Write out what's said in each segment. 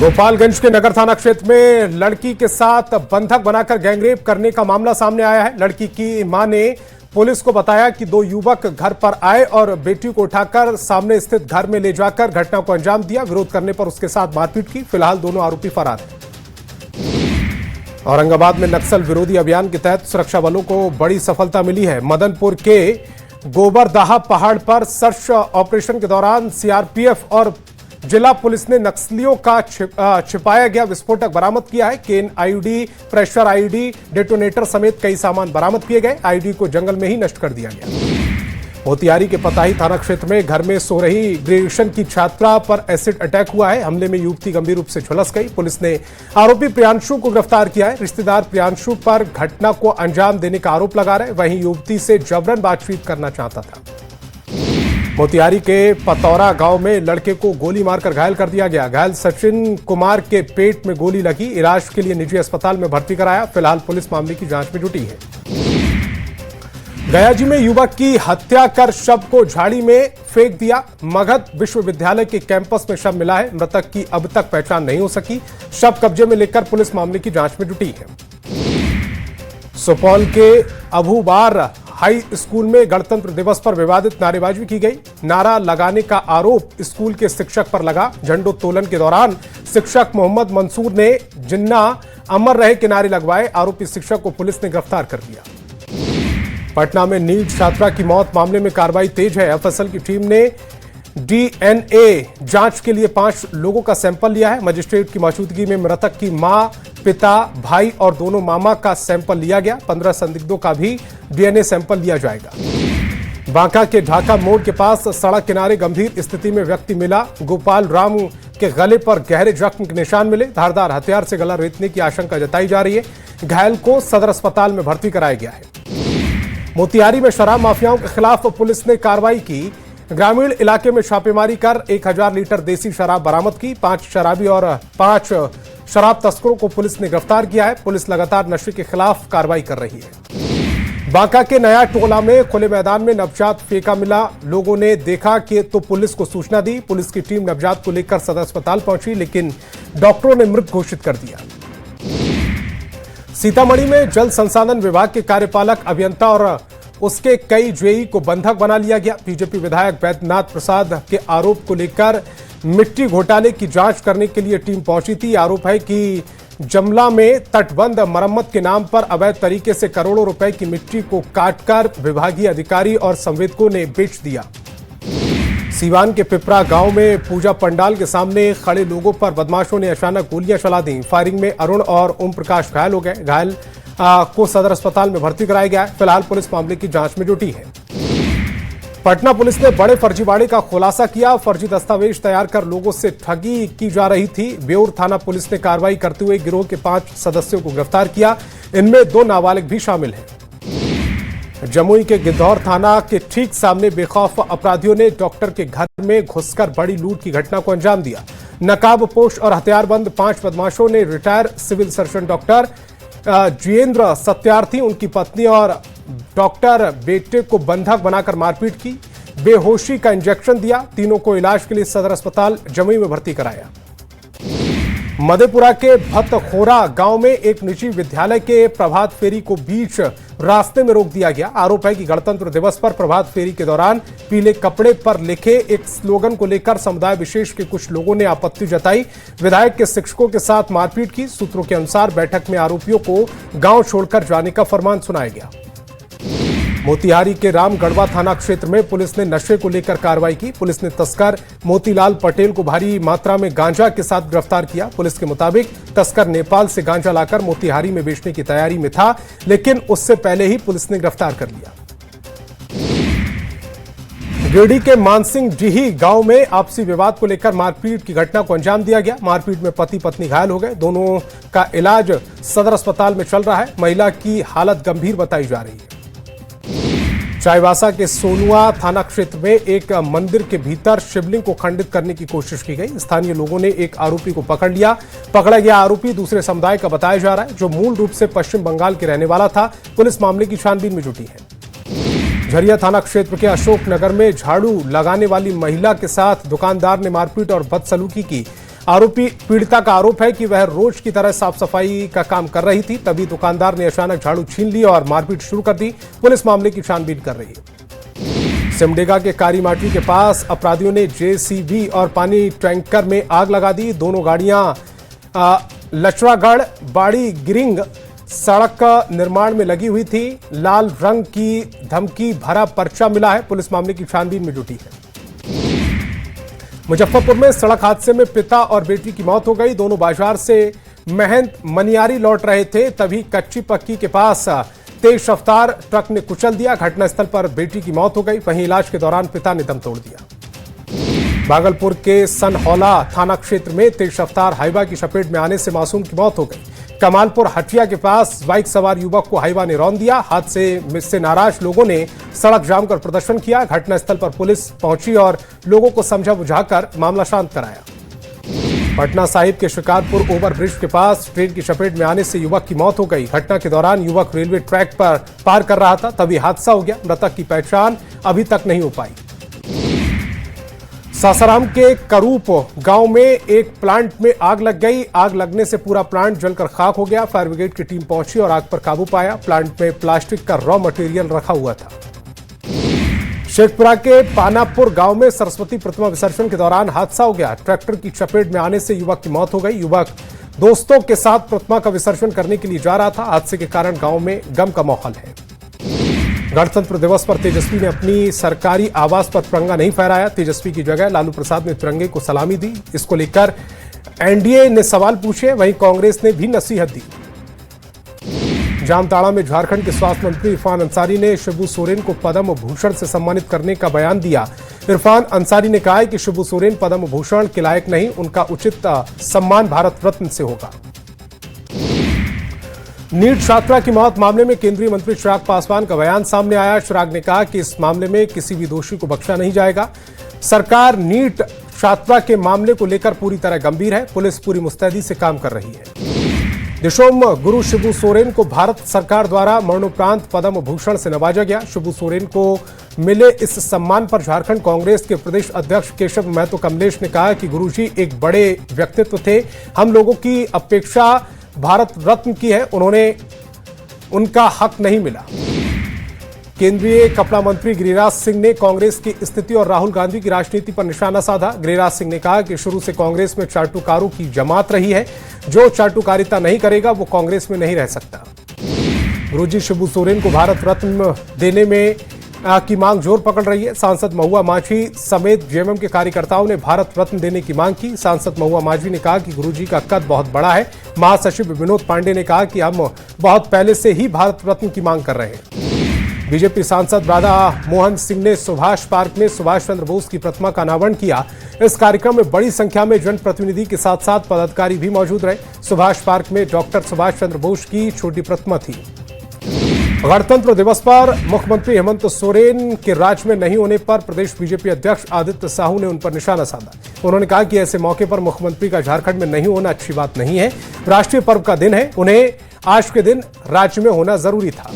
गोपालगंज के नगर थाना क्षेत्र में लड़की के साथ बंधक बनाकर गैंगरेप करने का मामला सामने आया है। लड़की की मां ने पुलिस को बताया कि दो युवक घर पर आए और बेटी को उठाकर सामने स्थित घर में ले जाकर घटना को अंजाम दिया। विरोध करने पर उसके साथ मारपीट की। फिलहाल दोनों आरोपी फरार हैं। औरंगाबाद में नक्सल विरोधी अभियान के तहत सुरक्षा बलों को बड़ी सफलता मिली है। मदनपुर के गोबरदाहा पहाड़ पर सर्च ऑपरेशन के दौरान सीआरपीएफ और जिला पुलिस ने नक्सलियों का छिपाया गया विस्फोटक बरामद किया है। केन आईडी, प्रेशर आईडी, डेटोनेटर समेत कई सामान बरामद किए गए। आईडी को जंगल में ही नष्ट कर दिया गया। मोतिहारी के पताही थाना क्षेत्र में घर में सो रही ग्रेजुएशन की छात्रा पर एसिड अटैक हुआ है। हमले में युवती गंभीर रूप से झुलस गई। पुलिस ने आरोपी प्रियांशु को गिरफ्तार किया है। रिश्तेदार प्रियांशु पर घटना को अंजाम देने का आरोप लगा रहे। वहीं युवती से जबरन बातचीत करना चाहता था। मोतिहारी के पतौरा गांव में लड़के को गोली मारकर घायल कर दिया गया। घायल सचिन कुमार के पेट में गोली लगी। इलाज के लिए निजी अस्पताल में भर्ती कराया। फिलहाल पुलिस मामले की जांच में जुटी है। गयाजी में युवक की हत्या कर शव को झाड़ी में फेंक दिया। मगध विश्वविद्यालय के कैंपस में शव मिला है। मृतक की अब तक पहचान नहीं हो सकी। शव कब्जे में लेकर पुलिस मामले की जांच में जुटी है। सुपौल के अभूबार हाई स्कूल में गणतंत्र दिवस पर विवादित नारेबाजी की गई। नारा लगाने का आरोप स्कूल के शिक्षक पर लगा। झंडोत्तोलन के दौरान शिक्षक मोहम्मद मंसूर ने जिन्ना अमर रहे के नारे लगवाए। आरोपी शिक्षक को पुलिस ने गिरफ्तार कर लिया। पटना में नीट छात्रा की मौत मामले में कार्रवाई तेज है। एफएसएल की टीम ने डीएनए जांच के लिए 5 लोगों का सैंपल लिया है। मजिस्ट्रेट की मौजूदगी में मृतक की मां, पिता, भाई और दोनों मामा का सैंपल लिया गया। 15 संदिग्धों का भी डीएनए सैंपल लिया जाएगा। बांका के ढाका मोड़ के पास सड़क किनारे गंभीर स्थिति में व्यक्ति मिला। गोपाल राम के गले पर गहरे जख्म के निशान मिले। धारदार हथियार से गला रेतने की आशंका जताई जा रही है। घायल को सदर अस्पताल में भर्ती कराया गया है। मोतिहारी में शराब माफियाओं के खिलाफ पुलिस ने कार्रवाई की। ग्रामीण इलाके में छापेमारी कर 1000 लीटर देसी शराब बरामद की। 5 शराबी और 5 शराब तस्करों को पुलिस ने गिरफ्तार किया है। पुलिस लगातार नशे के खिलाफ कार्रवाई कर रही है। बांका के नया टोला में खुले मैदान में नवजात फेंका मिला। लोगों ने देखा कि तो पुलिस को सूचना दी। पुलिस की टीम नवजात को लेकर सदर अस्पताल पहुंची, लेकिन डॉक्टरों ने मृत घोषित कर दिया। सीतामढ़ी में जल संसाधन विभाग के कार्यपालक अभियंता और उसके कई जेई को बंधक बना लिया गया। बीजेपी विधायक वैद्यनाथ प्रसाद के आरोप को लेकर मिट्टी घोटाले की जांच करने के लिए टीम पहुंची थी। आरोप है कि जमला में तटबंध मरम्मत के नाम पर अवैध तरीके से करोड़ों रुपए की मिट्टी को काटकर विभागीय अधिकारी और संवेदकों ने बेच दिया। सीवान के पिपरा गांव में पूजा पंडाल के सामने खड़े लोगों पर बदमाशों ने अचानक गोलियां चला दी। फायरिंग में अरुण और ओम प्रकाश घायल हो गए। घायल को सदर अस्पताल में भर्ती कराया गया है। फिलहाल पुलिस मामले की जांच में जुटी है। पटना पुलिस ने बड़े फर्जीवाड़े का खुलासा किया। फर्जी दस्तावेज तैयार कर लोगों से ठगी की जा रही थी। बेउर थाना पुलिस ने कार्रवाई करते हुए गिरोह के 5 सदस्यों को गिरफ्तार किया। इनमें 2 नाबालिग भी शामिल हैं। जमुई के गिद्धौर थाना के ठीक सामने बेखौफ अपराधियों ने डॉक्टर के घर में घुसकर बड़ी लूट की घटना को अंजाम दिया। नकाबपोश और हथियारबंद 5 बदमाशों ने retire civil surgeon doctor Jiendra Satyarthi, उनकी पत्नी और डॉक्टर बेटे को बंधक बनाकर मारपीट की। बेहोशी का इंजेक्शन दिया। तीनों को इलाज के लिए सदर अस्पताल जमुई में भर्ती कराया। मधेपुरा के भतखोरा गांव में एक निजी विद्यालय के प्रभात फेरी को बीच रास्ते में रोक दिया गया। आरोप है कि गणतंत्र दिवस पर प्रभात फेरी के दौरान पीले कपड़े पर लिखे एक स्लोगन को लेकर समुदाय विशेष के कुछ लोगों ने आपत्ति जताई। विधायक के शिक्षकों के साथ मारपीट की। सूत्रों के अनुसार बैठक में आरोपियों को गांव छोड़कर जाने का फरमान सुनाया गया। मोतिहारी के रामगढ़वा थाना क्षेत्र में पुलिस ने नशे को लेकर कार्रवाई की। पुलिस ने तस्कर मोतीलाल पटेल को भारी मात्रा में गांजा के साथ गिरफ्तार किया। पुलिस के मुताबिक तस्कर नेपाल से गांजा लाकर मोतिहारी में बेचने की तैयारी में था, लेकिन उससे पहले ही पुलिस ने गिरफ्तार कर लिया। गिरिडीह के मानसिंह डीही गांव में आपसी विवाद को लेकर मारपीट की घटना को अंजाम दिया गया। मारपीट में पति पत्नी घायल हो गए। दोनों का इलाज सदर अस्पताल में चल रहा है। महिला की हालत गंभीर बताई जा रही है। चाईबासा के सोनुआ थाना क्षेत्र में एक मंदिर के भीतर शिवलिंग को खंडित करने की कोशिश की गई। स्थानीय लोगों ने एक आरोपी को पकड़ लिया। पकड़ा गया आरोपी दूसरे समुदाय का बताया जा रहा है, जो मूल रूप से पश्चिम बंगाल के रहने वाला था। पुलिस मामले की छानबीन में जुटी है। झरिया थाना क्षेत्र के अशोक नगर में झाड़ू लगाने वाली महिला के साथ दुकानदार ने मारपीट और बदसलूकी की। आरोपी पीड़िता का आरोप है कि वह रोज की तरह साफ सफाई का काम कर रही थी, तभी दुकानदार ने अचानक झाड़ू छीन लिया और मारपीट शुरू कर दी। पुलिस मामले की छानबीन कर रही है। सिमडेगा के कारीमाटी के पास अपराधियों ने जेसीबी और पानी टैंकर में आग लगा दी। दोनों गाड़ियां लचरागढ़ बाड़ी गिरिंग सड़क निर्माण में लगी हुई थी। लाल रंग की धमकी भरा पर्चा मिला है। पुलिस मामले की छानबीन में जुटी है। मुजफ्फरपुर में सड़क हादसे में पिता और बेटी की मौत हो गई। दोनों बाजार से महंत मनियारी लौट रहे थे, तभी कच्ची पक्की के पास तेज रफ्तार ट्रक ने कुचल दिया। घटनास्थल पर बेटी की मौत हो गई, वहीं इलाज के दौरान पिता ने दम तोड़ दिया। भागलपुर के सनहौला थाना क्षेत्र में तेज रफ्तार हाइवा की चपेट में आने से मासूम की मौत हो गई। कमालपुर हटिया के पास बाइक सवार युवक को हाइवा ने रौंद दिया। हादसे से नाराज लोगों ने सड़क जाम कर प्रदर्शन किया। घटनास्थल पर पुलिस पहुंची और लोगों को समझा बुझाकर मामला शांत कराया। पटना साहिब के शिकारपुर ओवरब्रिज के पास ट्रेन की चपेट में आने से युवक की मौत हो गई। घटना के दौरान युवक रेलवे ट्रैक पर पार कर रहा था, तभी हादसा हो गया। मृतक की पहचान अभी तक नहीं हो पाई। सासाराम के करूप गांव में एक प्लांट में आग लग गई। आग लगने से पूरा प्लांट जलकर खाक हो गया। फायर ब्रिगेड की टीम पहुंची और आग पर काबू पाया। प्लांट में प्लास्टिक का रॉ मटेरियल रखा हुआ था। शेखपुरा के पानापुर गांव में सरस्वती प्रतिमा विसर्जन के दौरान हादसा हो गया। ट्रैक्टर की चपेट में आने से युवक की मौत हो गई। युवक दोस्तों के साथ प्रतिमा का विसर्जन करने के लिए जा रहा था। हादसे के कारण गांव में गम का माहौल है। गणतंत्र दिवस पर तेजस्वी ने अपनी सरकारी आवास पर तिरंगा नहीं फहराया। तेजस्वी की जगह लालू प्रसाद ने तिरंगे को सलामी दी। इसको लेकर एनडीए ने सवाल पूछे, वहीं कांग्रेस ने भी नसीहत दी। जामताड़ा में झारखंड के स्वास्थ्य मंत्री इरफान अंसारी ने शिबू सोरेन को पद्म भूषण से सम्मानित करने का बयान दिया। इरफान अंसारी ने कहा है कि शिबू सोरेन पद्म भूषण के लायक नहीं, उनका उचित सम्मान भारत रत्न से होगा। नीट छात्रा की मौत मामले में केंद्रीय मंत्री चिराग पासवान का बयान सामने आया। चिराग ने कहा कि इस मामले में किसी भी दोषी को बख्शा नहीं जाएगा। सरकार नीट छात्रा के मामले को लेकर पूरी तरह गंभीर है। पुलिस पूरी मुस्तैदी से काम कर रही है। दिशोम गुरु शिबू सोरेन को भारत सरकार द्वारा मरणोपरांत पद्म भूषण से नवाजा गया। शिबू सोरेन को मिले इस सम्मान पर झारखंड कांग्रेस के प्रदेश अध्यक्ष केशव महतो कमलेश ने कहा कि गुरुजी एक बड़े व्यक्तित्व थे। हम लोगों की अपेक्षा भारत रत्न की है, उनका हक नहीं मिला। केंद्रीय कपड़ा मंत्री गिरिराज सिंह ने कांग्रेस की स्थिति और राहुल गांधी की राजनीति पर निशाना साधा। गिरिराज सिंह ने कहा कि शुरू से कांग्रेस में चाटुकारों की जमात रही है। जो चाटुकारिता नहीं करेगा वो कांग्रेस में नहीं रह सकता। गुरुजी शिबू सोरेन को भारत रत्न देने में की मांग जोर पकड़ रही है। सांसद महुआ माझी समेत जेएमएम के कार्यकर्ताओं ने भारत रत्न देने की मांग की। सांसद महुआ माझी ने कहा कि गुरुजी का कद बहुत बड़ा है। महासचिव विनोद पांडे ने कहा कि हम बहुत पहले से ही भारत रत्न की मांग कर रहे हैं। बीजेपी सांसद राधा मोहन सिंह ने सुभाष पार्क में सुभाष चंद्र बोस की प्रतिमा का अनावरण किया। इस कार्यक्रम में बड़ी संख्या में जनप्रतिनिधि के साथ साथ पदाधिकारी भी मौजूद रहे। सुभाष पार्क में डॉक्टर सुभाष चंद्र बोस की छोटी प्रतिमा थी। गणतंत्र दिवस पर मुख्यमंत्री हेमंत सोरेन के राज्य में नहीं होने पर प्रदेश बीजेपी अध्यक्ष आदित्य साहू ने उन पर निशाना साधा। उन्होंने कहा कि ऐसे मौके पर मुख्यमंत्री का झारखंड में नहीं होना अच्छी बात नहीं है। राष्ट्रीय पर्व का दिन है, उन्हें आज के दिन राज्य में होना जरूरी था।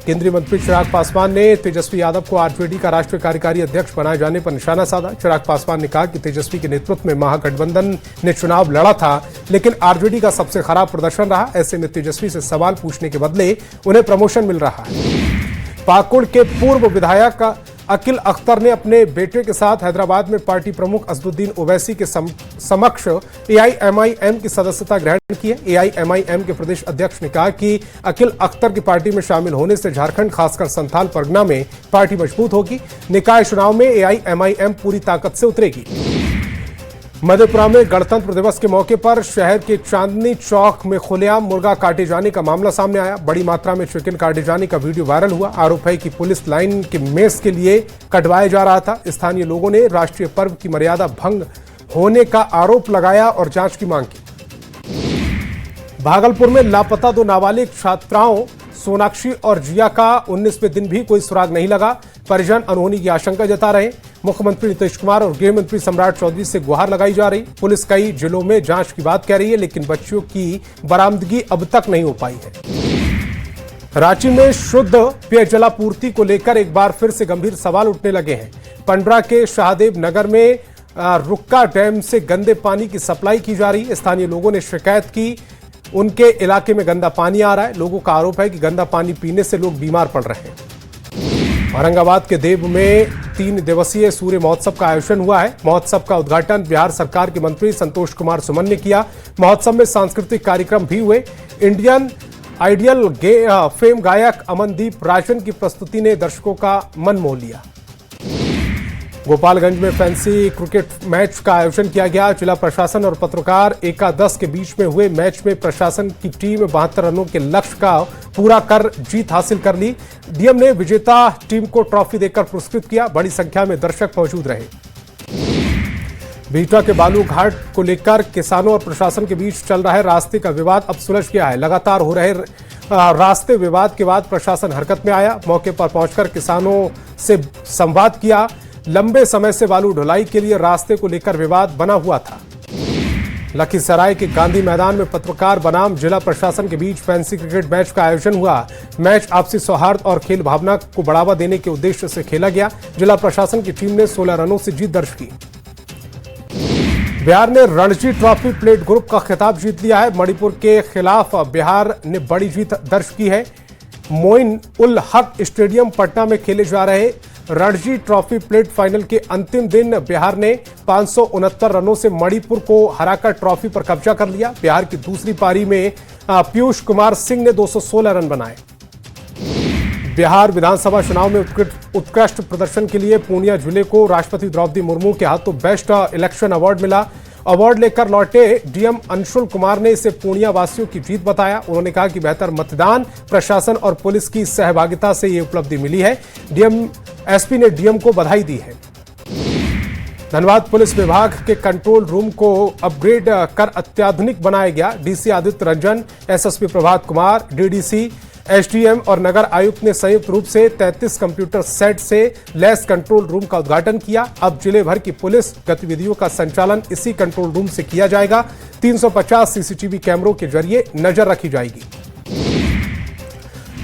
केंद्रीय मंत्री चिराग पासवान ने तेजस्वी यादव को आरजेडी का राष्ट्रीय कार्यकारी अध्यक्ष बनाए जाने पर निशाना साधा। चिराग पासवान ने कहा कि तेजस्वी के नेतृत्व में महागठबंधन ने चुनाव लड़ा था, लेकिन आरजेडी का सबसे खराब प्रदर्शन रहा। ऐसे में तेजस्वी से सवाल पूछने के बदले उन्हें प्रमोशन मिल रहा है। पाकुड़ के पूर्व विधायक अकील अख्तर ने अपने बेटे के साथ हैदराबाद में पार्टी प्रमुख असदुद्दीन ओवैसी के समक्ष एआईएमआईएम की सदस्यता ग्रहण की है। एआईएमआईएम के प्रदेश अध्यक्ष ने कहा कि अकील अख्तर की पार्टी में शामिल होने से झारखंड खासकर संथाल परगना में पार्टी मजबूत होगी। निकाय चुनाव में एआईएमआईएम पूरी ताकत से उतरेगी। मधेपुरा में गणतंत्र दिवस के मौके पर शहर के चांदनी चौक में खुलेआम मुर्गा काटे जाने का मामला सामने आया। बड़ी मात्रा में चिकन काटे जाने का वीडियो वायरल हुआ। आरोप है कि पुलिस लाइन के मेस के लिए कटवाया जा रहा था। स्थानीय लोगों ने राष्ट्रीय पर्व की मर्यादा भंग होने का आरोप लगाया और जांच की मांग की। भागलपुर में लापता दो नाबालिग छात्राओं सोनाक्षी और जिया का 19वें दिन भी कोई सुराग नहीं लगा। परिजन अनहोनी की आशंका जता रहे। मुख्यमंत्री नीतीश कुमार और गृह मंत्री सम्राट चौधरी से गुहार लगाई जा रही। पुलिस कई जिलों में जांच की बात कह रही है, लेकिन बच्चियों की बरामदगी अब तक नहीं हो पाई है। रांची में शुद्ध पेयजलापूर्ति को लेकर एक बार फिर से गंभीर सवाल उठने लगे हैं। पंडरा के शाहदेव नगर में रुक्का डैम से गंदे पानी की सप्लाई की जा रही है। स्थानीय लोगों ने शिकायत की, उनके इलाके में गंदा पानी आ रहा है। लोगों का आरोप है कि गंदा पानी पीने से लोग बीमार पड़ रहे हैं। औरंगाबाद के देव में 3 दिवसीय सूर्य महोत्सव का आयोजन हुआ है। महोत्सव का उद्घाटन बिहार सरकार के मंत्री संतोष कुमार सुमन ने किया। महोत्सव में सांस्कृतिक कार्यक्रम भी हुए। इंडियन आइडियल फेम गायक अमनदीप राजन की प्रस्तुति ने दर्शकों का मन मोह लिया। गोपालगंज में फैंसी क्रिकेट मैच का आयोजन किया गया। जिला प्रशासन और पत्रकार एकादश के बीच में हुए मैच में प्रशासन की टीम 72 रनों के लक्ष्य का पूरा कर जीत हासिल कर ली। डीएम ने विजेता टीम को ट्रॉफी देकर पुरस्कृत किया। बड़ी संख्या में दर्शक मौजूद रहे। बीटा के बालू घाट को लेकर किसानों और प्रशासन के बीच चल रहा है रास्ते का विवाद अब सुलझ गया है। लगातार हो रहे रास्ते विवाद के बाद प्रशासन हरकत में आया। मौके पर पहुंचकर किसानों से संवाद किया। लंबे समय से बालू ढुलाई के लिए रास्ते को लेकर विवाद बना हुआ था। लखीसराय के गांधी मैदान में पत्रकार बनाम जिला प्रशासन के बीच फैंसी क्रिकेट मैच का आयोजन हुआ। मैच आपसी सौहार्द और खेल भावना को बढ़ावा देने के उद्देश्य से खेला गया। जिला प्रशासन की टीम ने 16 रनों से जीत दर्ज की। बिहार ने रणजी ट्रॉफी प्लेट ग्रुप का खिताब जीत लिया है। मणिपुर के खिलाफ बिहार ने बड़ी जीत दर्ज की है। मोइन उल हक स्टेडियम पटना में खेले जा रहे रणजी ट्रॉफी प्लेट फाइनल के अंतिम दिन बिहार ने 569 रनों से मणिपुर को हराकर ट्रॉफी पर कब्जा कर लिया। बिहार की दूसरी पारी में पीयूष कुमार सिंह ने 216 रन बनाए। बिहार विधानसभा चुनाव में उत्कृष्ट प्रदर्शन के लिए पूर्णिया जिले को राष्ट्रपति द्रौपदी मुर्मू के हाथों बेस्ट इलेक्शन अवार्ड मिला। अवार्ड लेकर लौटे डीएम अंशुल कुमार ने इसे पूर्णिया वासियों की जीत बताया। उन्होंने कहा कि बेहतर मतदान, प्रशासन और पुलिस की सहभागिता से ये उपलब्धि मिली है। एसपी ने डीएम को बधाई दी है। धनबाद पुलिस विभाग के कंट्रोल रूम को अपग्रेड कर अत्याधुनिक बनाया गया। DC Aditya Ranjan, SSP Prabhat Kumar, DDC, SDM और नगर आयुक्त ने संयुक्त रूप से 33 कंप्यूटर सेट से लैस कंट्रोल रूम का उद्घाटन किया। अब जिले भर की पुलिस गतिविधियों का संचालन इसी कंट्रोल रूम से किया जाएगा। 350 सीसीटीवी कैमरों के जरिए नजर रखी जाएगी।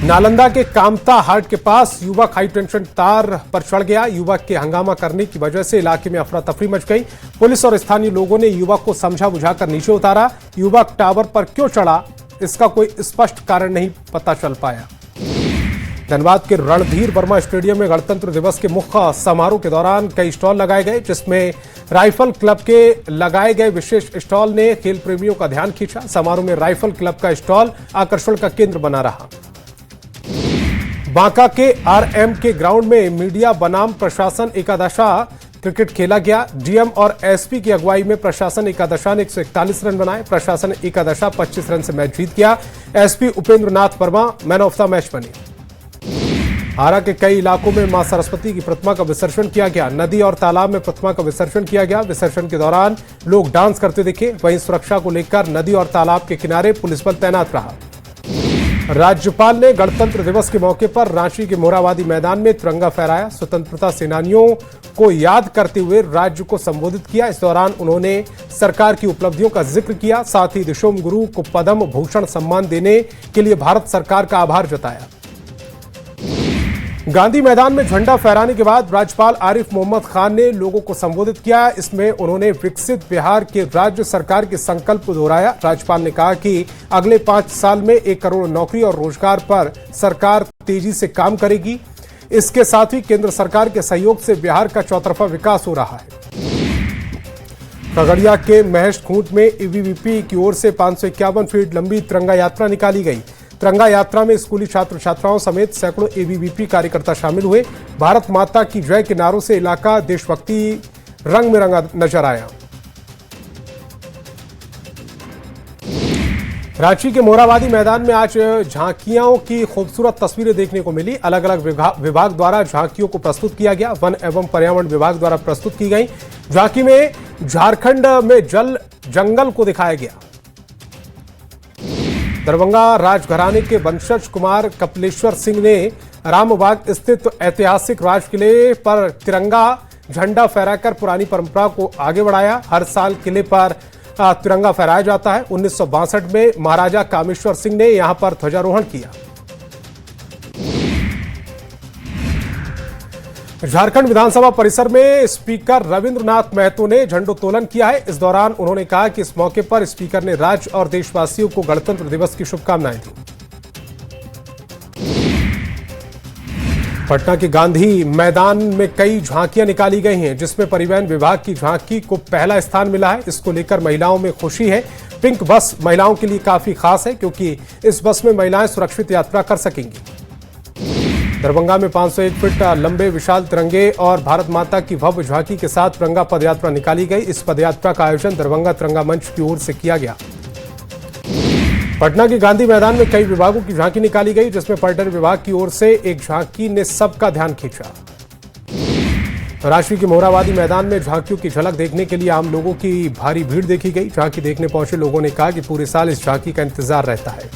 नालंदा के कामता हाट के पास युवक हाई टेंशन तार पर चढ़ गया। युवक के हंगामा करने की वजह से इलाके में अफरा तफरी मच गई। पुलिस और स्थानीय लोगों ने युवक को समझा बुझाकर नीचे उतारा। युवक टावर पर क्यों चढ़ा, इसका कोई स्पष्ट कारण नहीं पता चल पाया। धनबाद के रणधीर वर्मा स्टेडियम में गणतंत्र दिवस के मुख्य समारोह के दौरान कई स्टॉल लगाए गए, जिसमें राइफल क्लब के लगाए गए विशेष स्टॉल ने खेल प्रेमियों का ध्यान खींचा। समारोह में राइफल क्लब का स्टॉल आकर्षण का केंद्र बना रहा। बांका के आरएम के ग्राउंड में मीडिया बनाम प्रशासन एकादशा क्रिकेट खेला गया। डीएम और एसपी की अगुवाई में प्रशासन एकादशा ने 141 रन बनाए। प्रशासन एकादशा 25 रन से मैच जीत गया। SP Upendra Nath Verma man of the match बने। आरा के कई इलाकों में मां सरस्वती की प्रतिमा का विसर्जन किया गया। नदी और तालाब में प्रतिमा का विसर्जन किया गया। विसर्जन के दौरान लोग डांस करते दिखे। वहीं सुरक्षा को लेकर नदी और तालाब के किनारे पुलिस बल तैनात रहा। राज्यपाल ने गणतंत्र दिवस के मौके पर रांची के मोरहाबादी मैदान में तिरंगा फहराया। स्वतंत्रता सेनानियों को याद करते हुए राज्य को संबोधित किया। इस दौरान उन्होंने सरकार की उपलब्धियों का जिक्र किया। साथ ही दिशोम गुरु को पद्म भूषण सम्मान देने के लिए भारत सरकार का आभार जताया। गांधी मैदान में झंडा फहराने के बाद राज्यपाल आरिफ मोहम्मद खान ने लोगों को संबोधित किया। इसमें उन्होंने विकसित बिहार के राज्य सरकार के संकल्प को दोहराया। राज्यपाल ने कहा कि अगले 5 साल में 1 करोड़ नौकरी और रोजगार पर सरकार तेजी से काम करेगी। इसके साथ ही केंद्र सरकार के सहयोग से बिहार का चौतरफा विकास हो रहा है। खगड़िया के महेश खूंट में एबीवीपी की ओर से 551 फीट लंबी तिरंगा यात्रा निकाली गई। तिरंगा यात्रा में स्कूली छात्र छात्राओं समेत सैकड़ों एबीवीपी कार्यकर्ता शामिल हुए। भारत माता की जय के नारों से इलाका देशभक्ति रंग में रंगा नजर आया। रांची के मोरहाबादी मैदान में आज झांकियों की खूबसूरत तस्वीरें देखने को मिली। अलग अलग विभाग द्वारा झांकियों को प्रस्तुत किया गया। वन एवं पर्यावरण विभाग द्वारा प्रस्तुत की गई झांकी में झारखंड में जंगल को दिखाया गया। दरभंगा राजघराने के वंशज कुमार कपिलेश्वर सिंह ने रामबाग स्थित ऐतिहासिक राजकिले पर तिरंगा झंडा फहराकर पुरानी परंपरा को आगे बढ़ाया। हर साल किले पर तिरंगा फहराया जाता है। 1962 में महाराजा कामेश्वर सिंह ने यहां पर ध्वजारोहण किया। झारखंड विधानसभा परिसर में स्पीकर रविंद्रनाथ महतो ने झंडोत्तोलन किया है। इस दौरान उन्होंने कहा कि इस मौके पर स्पीकर ने राज्य और देशवासियों को गणतंत्र दिवस की शुभकामनाएं दी। पटना के गांधी मैदान में कई झांकियां निकाली गई हैं, जिसमें परिवहन विभाग की झांकी को पहला स्थान मिला है। इसको लेकर महिलाओं में खुशी है। पिंक बस महिलाओं के लिए काफी खास है, क्योंकि इस बस में महिलाएं सुरक्षित यात्रा कर सकेंगी। दरभंगा में 501 फीट लंबे विशाल तिरंगे और भारत माता की भव्य झांकी के साथ तिरंगा पदयात्रा निकाली गई। इस पदयात्रा का आयोजन दरभंगा तिरंगा मंच की ओर से किया गया। पटना के गांधी मैदान में कई विभागों की झांकी निकाली गई, जिसमें पर्यटन विभाग की ओर से एक झांकी ने सबका ध्यान खींचा। रांची के मोरहाबादी मैदान में झांकियों की झलक देखने के लिए आम लोगों की भारी भीड़ देखी गई। झांकी देखने पहुंचे लोगों ने कहा कि पूरे साल इस झांकी का इंतजार रहता है।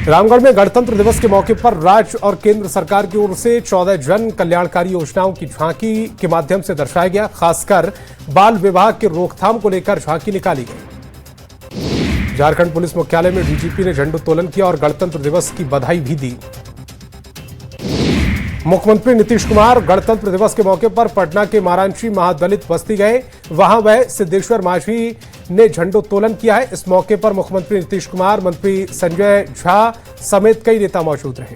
रामगढ़ में गणतंत्र दिवस के मौके पर राज्य और केंद्र सरकार की ओर से 14 जन कल्याणकारी योजनाओं की झांकी के माध्यम से दर्शाया गया। खासकर बाल विवाह की रोकथाम को लेकर झांकी निकाली गई। झारखंड पुलिस मुख्यालय में डीजीपी ने झंडोत्तोलन किया और गणतंत्र दिवस की बधाई भी दी। मुख्यमंत्री नीतीश कुमार गणतंत्र दिवस के मौके पर पटना के मारांची महादलित बस्ती गए। वहां वह सिद्धेश्वर माझी ने झंडोत्तोलन किया है। इस मौके पर मुख्यमंत्री नीतीश कुमार, मंत्री संजय झा समेत कई नेता मौजूद रहे।